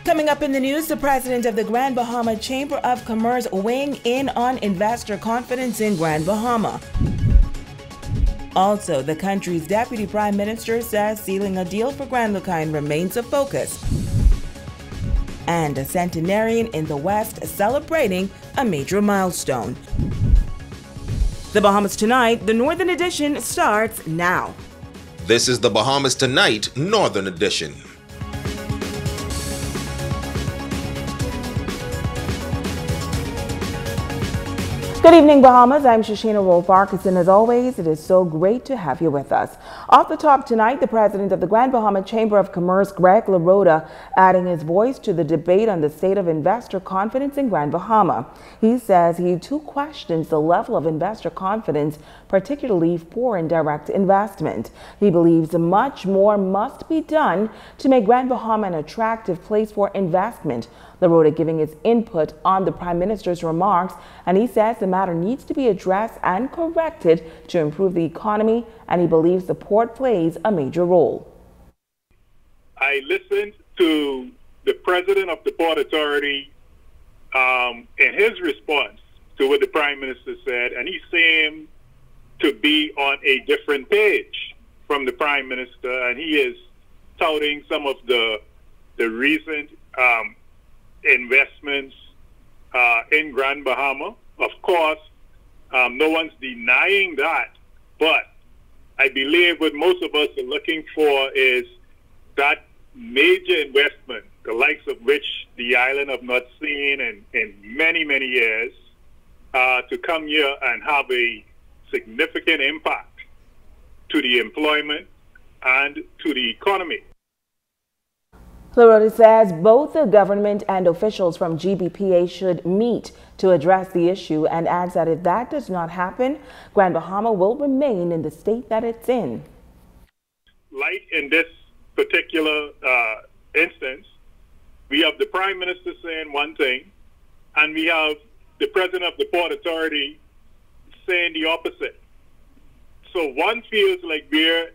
Coming up in the news, the president of the Grand Bahama Chamber of Commerce weighing in on investor confidence in Grand Bahama. Also, the country's deputy prime minister says sealing a deal for Grand LUCAYAN remains a focus. And a centenarian in the West celebrating a major milestone. The Bahamas Tonight, the Northern Edition, starts now. This is the Bahamas Tonight, Northern Edition. Good evening, Bahamas. I'm Shoshana Wolf-Arkus, and as always, it is so great to have you with us. Off the top tonight, the president of the Grand Bahama Chamber of Commerce, Greg LaRota, adding his voice to the debate on the state of investor confidence in Grand Bahama. He says he too questions the level of investor confidence, particularly foreign direct investment. He believes much more must be done to make Grand Bahama an attractive place for investment. LaRota giving his input on the Prime Minister's remarks, and he says the matter needs to be addressed and corrected to improve the economy, and he believes the port plays a major role. I listened to the president of the Port Authority in his response to what the Prime Minister said, and he seemed to be on a different page from the Prime Minister, and he is touting some of the recent investments in Grand Bahama. Of course, no one's denying that, but I believe what most of us are looking for is that major investment, the likes of which the island have not seen in many, many years, to come here and have a significant impact to the employment and to the economy. LaRota says both the government and officials from GBPA should meet to address the issue, and adds that if that does not happen, Grand Bahama will remain in the state that it's in. Like in this particular instance, we have the Prime Minister saying one thing, and we have the President of the Port Authority saying the opposite. So one feels like we're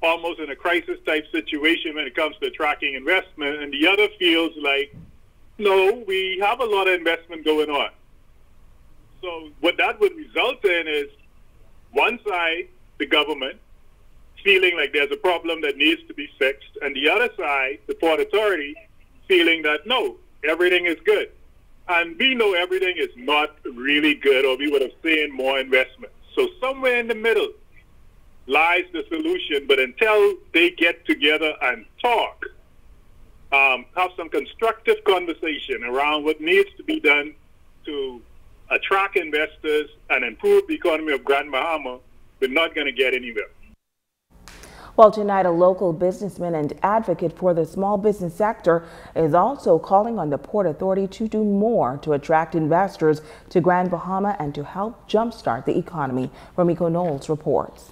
almost in a crisis type situation when it comes to attracting investment, and the other feels like, no, we have a lot of investment going on. So what that would result in is one side, the government, feeling like there's a problem that needs to be fixed, and the other side, the Port Authority, feeling that no, everything is good. And we know everything is not really good, or we would have seen more investment. So somewhere in the middle lies the solution, but until they get together and talk, have some constructive conversation around what needs to be done to attract investors and improve the economy of Grand Bahama, we're not going to get anywhere. Well, tonight, a local businessman and advocate for the small business sector is also calling on the Port Authority to do more to attract investors to Grand Bahama and to help jumpstart the economy. Ramiko Knowles reports.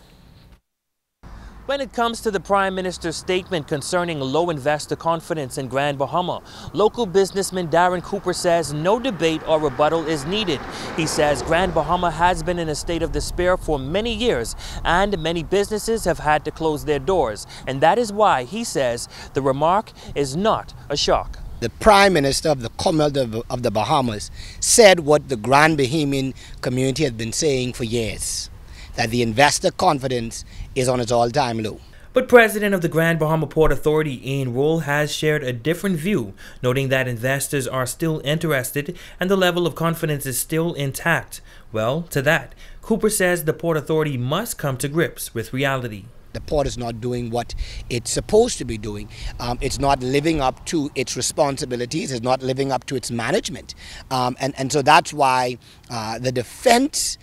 When it comes to the Prime Minister's statement concerning low investor confidence in Grand Bahama, local businessman Darren Cooper says no debate or rebuttal is needed. He says Grand Bahama has been in a state of despair for many years, and many businesses have had to close their doors. And that is why, he says, the remark is not a shock. The Prime Minister of the Commonwealth of the Bahamas said what the Grand Bahamian community has been saying for years, that the investor confidence is on its all-time low. But President of the Grand Bahama Port Authority, Ian Roll, has shared a different view, noting that investors are still interested and the level of confidence is still intact. Well, to that, Cooper says the Port Authority must come to grips with reality. The port is not doing what it's supposed to be doing. It's not living up to its responsibilities. It's not living up to its management. And so that's why the defense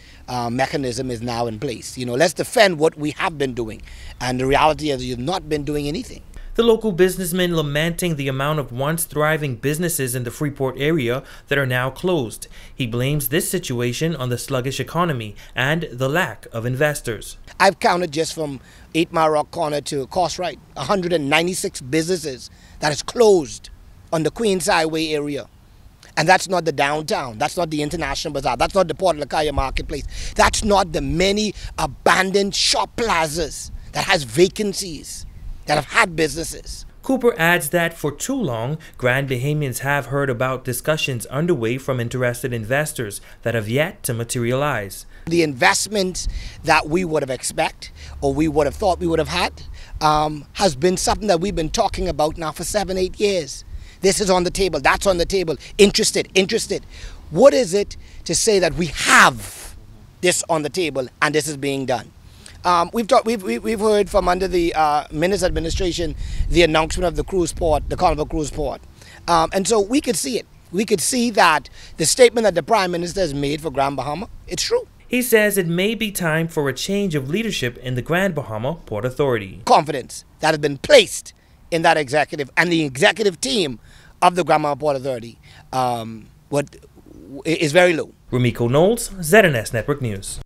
mechanism is now in place. You know, let's defend what we have been doing. And the reality is you've not been doing anything. The local businessman lamenting the amount of once thriving businesses in the Freeport area that are now closed. He blames this situation on the sluggish economy and the lack of investors. I've counted just from 8 Mile Rock Corner to Coast-Right, 196 businesses that is closed on the Queens Highway area. And that's not the downtown, that's not the International Bazaar, that's not the Port LUCAYAN Marketplace, that's not the many abandoned shop plazas that has vacancies, that have had businesses. Cooper adds that for too long, Grand Bahamians have heard about discussions underway from interested investors that have yet to materialize. The investments that we would have expected or we would have thought we would have had has been something that we've been talking about now for 7-8 years. This is on the table, that's on the table, interested. What is it to say that we have this on the table and this is being done? We've heard from under the Minister's administration the announcement of the cruise port, the Carnival Cruise Port. And so we could see it. We could see that the statement that the Prime Minister has made for Grand Bahama, it's true. He says it may be time for a change of leadership in the Grand Bahama Port Authority. Confidence that has been placed in that executive and the executive team of the Grand Bahama Port Authority is very low. Rumiko Knowles, ZNS Network News.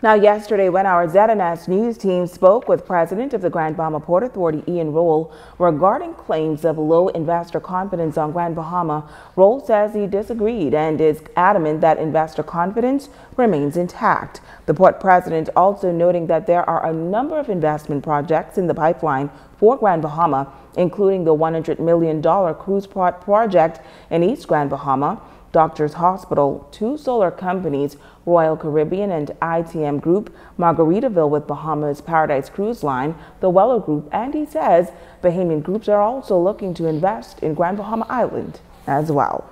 Now, yesterday, when our ZNS News team spoke with President of the Grand Bahama Port Authority, Ian Roll, regarding claims of low investor confidence on Grand Bahama, Roll says he disagreed and is adamant that investor confidence remains intact. The port president also noting that there are a number of investment projects in the pipeline for Grand Bahama, including the $100 million cruise port project in East Grand Bahama, Doctors Hospital, 2 solar companies, Royal Caribbean and D.P.M Group, Margaritaville with Bahamas Paradise Cruise Line, the Weller Group, and he says Bahamian groups are also looking to invest in Grand Bahama Island as well.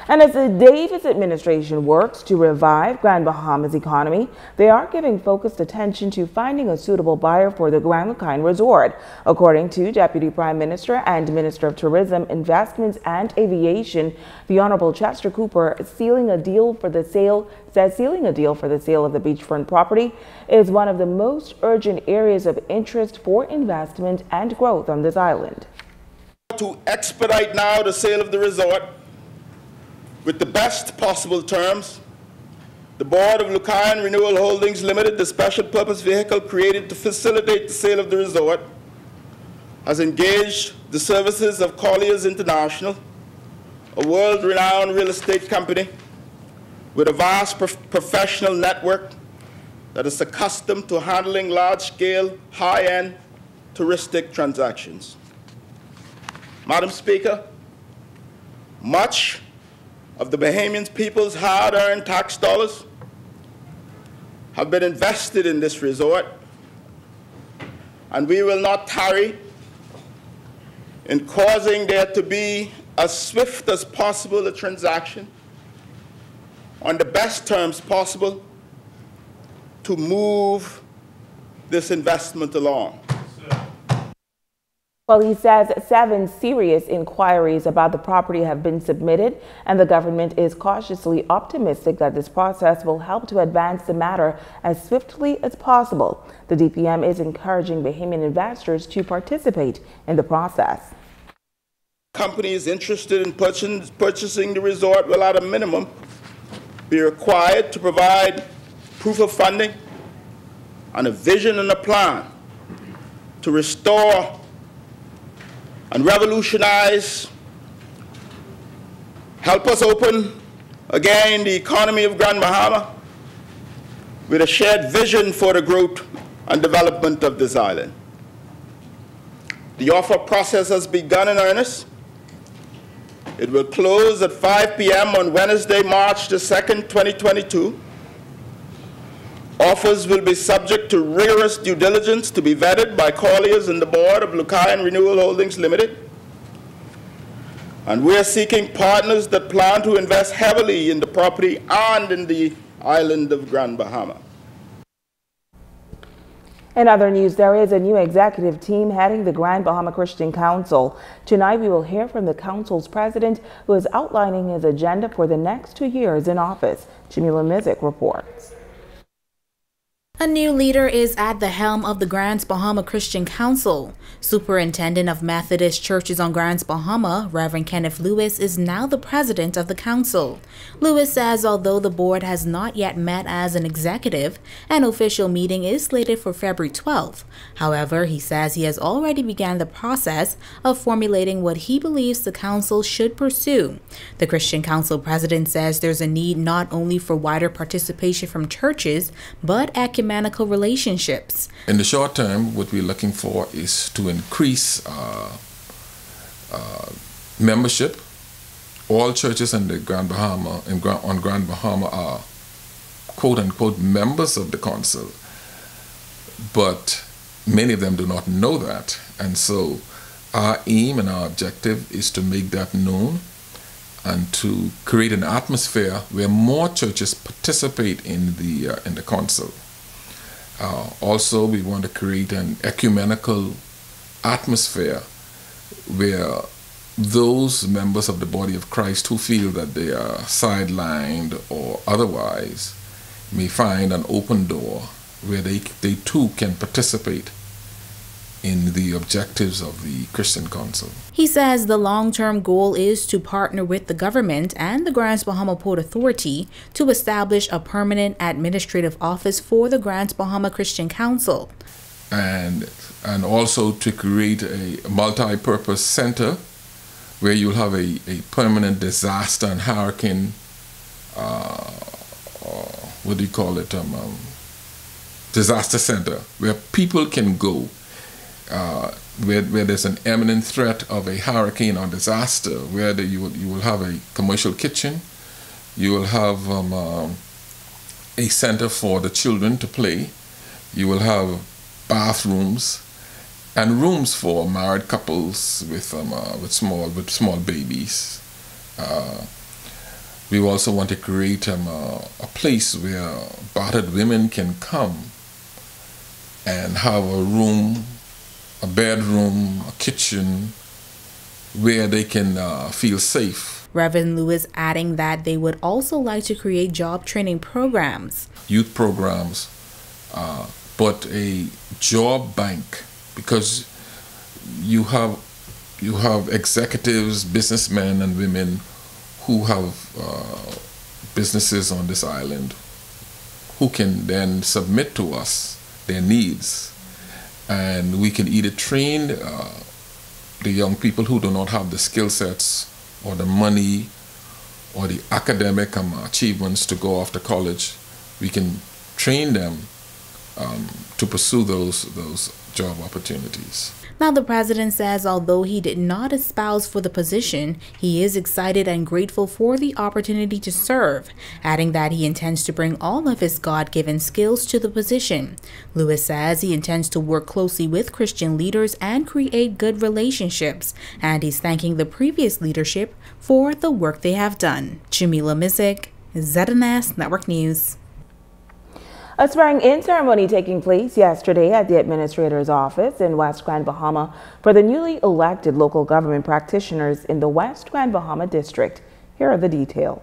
And as the Davis administration works to revive Grand Bahama's economy, they are giving focused attention to finding a suitable buyer for the Grand LUCAYAN resort. According to Deputy Prime Minister and Minister of Tourism, Investments and Aviation, the Honorable Chester Cooper, sealing a deal for the sale of the beachfront property is one of the most urgent areas of interest for investment and growth on this island. To expedite now the sale of the resort with the best possible terms, the Board of LUCAYAN Renewal Holdings Limited, the special purpose vehicle created to facilitate the sale of the resort, has engaged the services of Colliers International, a world-renowned real estate company with a vast professional network that is accustomed to handling large-scale, high-end touristic transactions. Madam Speaker, much of the Bahamian people's hard-earned tax dollars have been invested in this resort, and we will not tarry in causing there to be as swift as possible a transaction on the best terms possible to move this investment along. Well, he says 7 serious inquiries about the property have been submitted, and the government is cautiously optimistic that this process will help to advance the matter as swiftly as possible. The D.P.M is encouraging Bahamian investors to participate in the process. Companies interested in purchasing the resort will at a minimum be required to provide proof of funding and a vision and a plan to restore and revolutionize, help us open again the economy of Grand Bahama with a shared vision for the growth and development of this island. The offer process has begun in earnest. It will close at 5 p.m. on Wednesday, March the 2nd, 2022. Offers will be subject to rigorous due diligence to be vetted by Colliers and the Board of LUCAYAN Renewal Holdings Limited. And we are seeking partners that plan to invest heavily in the property and in the island of Grand Bahama. In other news, there is a new executive team heading the Grand Bahama Christian Council. Tonight, we will hear from the council's president, who is outlining his agenda for the next 2 years in office. Jamila Mizik reports. A new leader is at the helm of the Grand Bahama Christian Council. Superintendent of Methodist Churches on Grand Bahama, Reverend Kenneth Lewis, is now the president of the council. Lewis says although the board has not yet met as an executive, an official meeting is slated for February 12th. However, he says he has already begun the process of formulating what he believes the council should pursue. The Christian Council president says there's a need not only for wider participation from churches, but ecumenical ecumenical relationships. In the short term, what we're looking for is to increase membership. All churches in the Grand Bahama, on Grand Bahama are quote-unquote members of the council, but many of them do not know that. And so our aim and our objective is to make that known and to create an atmosphere where more churches participate in the council. Also, we want to create an ecumenical atmosphere where those members of the body of Christ who feel that they are sidelined or otherwise may find an open door where they too can participate in the objectives of the Christian Council. He says the long-term goal is to partner with the government and the Grand Bahama Port Authority to establish a permanent administrative office for the Grand Bahama Christian Council. And also to create a multi-purpose center where you'll have a permanent disaster and hurricane, what do you call it, disaster center, where people can go where there's an imminent threat of a hurricane or disaster, where you will have a commercial kitchen, you will have a center for the children to play, you will have bathrooms and rooms for married couples with small babies. We also want to create a place where battered women can come and have a room, a bedroom, a kitchen, where they can feel safe. Reverend Lewis adding that they would also like to create job training programs. Youth programs, but a job bank, because you have executives, businessmen and women who have businesses on this island who can then submit to us their needs, and we can either train the young people who do not have the skill sets or the money or the academic achievements to go off to college. We can train them to pursue those job opportunities. Now, the president says although he did not espouse for the position, he is excited and grateful for the opportunity to serve, adding that he intends to bring all of his God-given skills to the position. Lewis says he intends to work closely with Christian leaders and create good relationships, and he's thanking the previous leadership for the work they have done. Jamila Mizik, ZNS Network News. A swearing-in ceremony taking place yesterday at the Administrator's Office in West Grand Bahama for the newly elected local government practitioners in the West Grand Bahama District. Here are the details.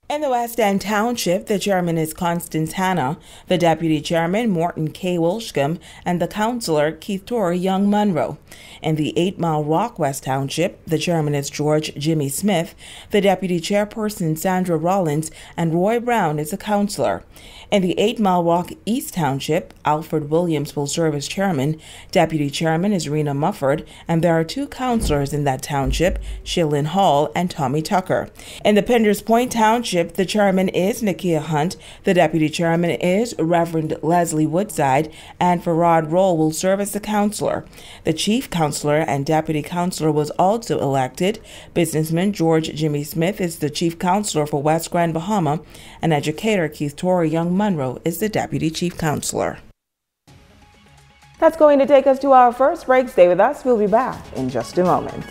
In the West End Township, the chairman is Constance Hanna, the deputy chairman Morton K. Wilshcombe, and the councillor Keith Torrey Young Munro. In the 8 Mile Rock West Township, the chairman is George Jimmy Smith, the deputy chairperson Sandra Rollins, and Roy Brown is a councillor. In the 8 Mile Rock East Township, Alfred Williams will serve as chairman, deputy chairman is Rena Mufford, and there are 2 councillors in that township, Shilin Hall and Tommy Tucker. In the Penders Point Township, the chairman is Nakia Hunt, the deputy chairman is Reverend Leslie Woodside, and Farad Roll will serve as the councillor. The chief councillor and deputy councillor was also elected. Businessman George Jimmy Smith is the chief councillor for West Grand Bahama, and educator Keith Torrey Young Munro is the deputy chief councillor. That's going to take us to our first break. Stay with us. We'll be back in just a moment.